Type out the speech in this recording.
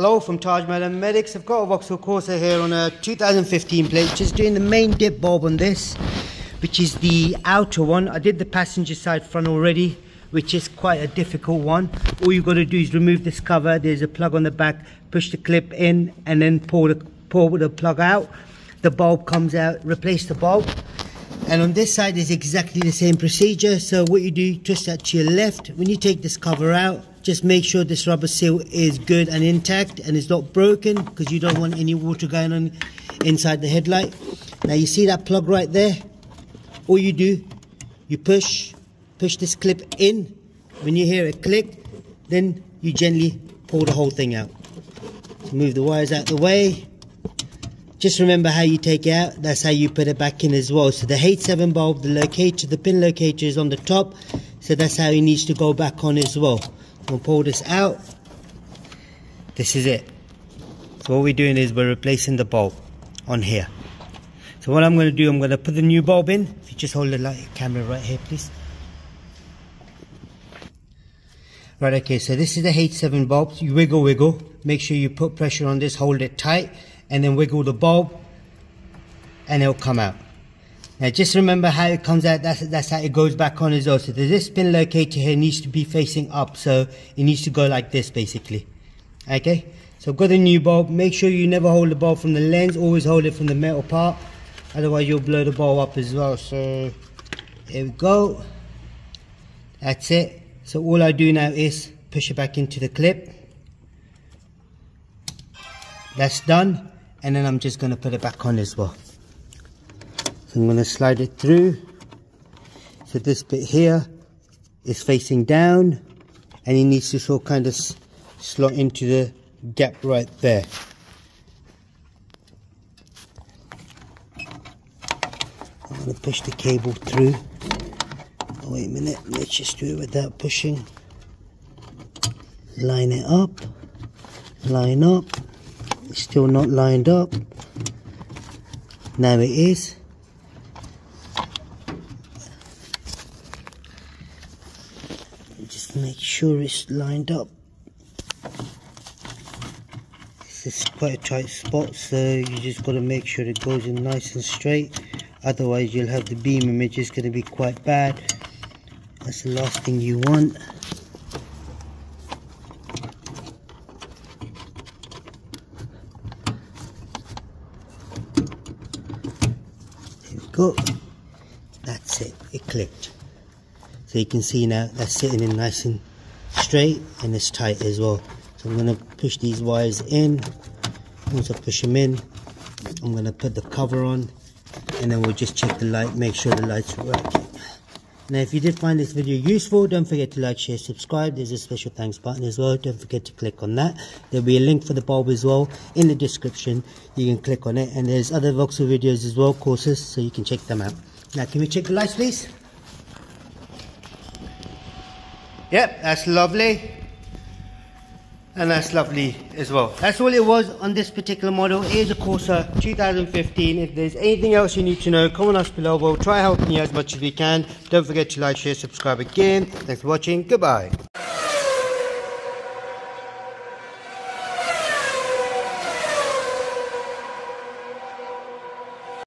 Hello from Automotive. I've got a Vauxhall Corsa here on a 2015 plate, just doing the main dip bulb on this, which is the outer one. I did the passenger side front already, which is quite a difficult one. All you've got to do is remove this cover. There's a plug on the back, push the clip in and then pull the plug out. The bulb comes out, replace the bulb. And on this side is exactly the same procedure. So what you do, twist that to your left. When you take this cover out, just make sure this rubber seal is good and intact and it's not broken, because you don't want any water going on inside the headlight. Now you see that plug right there? All you do, you push this clip in. When you hear it click, then you gently pull the whole thing out. So move the wires out the way. Just remember how you take it out, that's how you put it back in as well. So the H7 bulb, the pin locator is on the top, so that's how it needs to go back on as well. We'll pull this out. This is it. So what we're doing is we're replacing the bulb on here. So what I'm going to do, I'm going to put the new bulb in. If you just hold the camera right here, please. Right, okay, so this is the H7 bulb. You wiggle. Make sure you put pressure on this, hold it tight, and then wiggle the bulb, and it'll come out. Now just remember how it comes out, that's how it goes back on as well. So this pin locator here needs to be facing up, so it needs to go like this basically. Okay, so I've got a new bulb. Make sure you never hold the bulb from the lens, always hold it from the metal part, otherwise you'll blow the bulb up as well. So here we go, that's it. So all I do now is push it back into the clip. That's done, and then I'm just going to put it back on as well. So I'm going to slide it through. So this bit here is facing down, and it needs to sort of kind of slot into the gap right there. I'm going to push the cable through. Oh, wait a minute, let's just do it without pushing. Line it up, line up. It's still not lined up. Now it is. Just make sure it's lined up. This is quite a tight spot, so you just got to make sure it goes in nice and straight. Otherwise you'll have the beam image, it's going to be quite bad. That's the last thing you want. Go. That's it, it clicked. So you can see now that's sitting in nice and straight, and it's tight as well. So I'm going to push these wires in. Once I push them in, I'm going to put the cover on, and then we'll just check the light, make sure the lights are working. Now if you did find this video useful, don't forget to like, share, subscribe. There's a special thanks button as well, don't forget to click on that. There'll be a link for the bulb as well in the description. You can click on it, and there's other Vauxhall videos as well, courses, so you can check them out. Now can we check the lights please? Yep, that's lovely. And that's lovely as well. That's all it was on this particular model. It is a Corsa 2015. If there's anything else you need to know, comment us below. We'll try helping you as much as we can. Don't forget to like, share, subscribe again. Thanks for watching. Goodbye.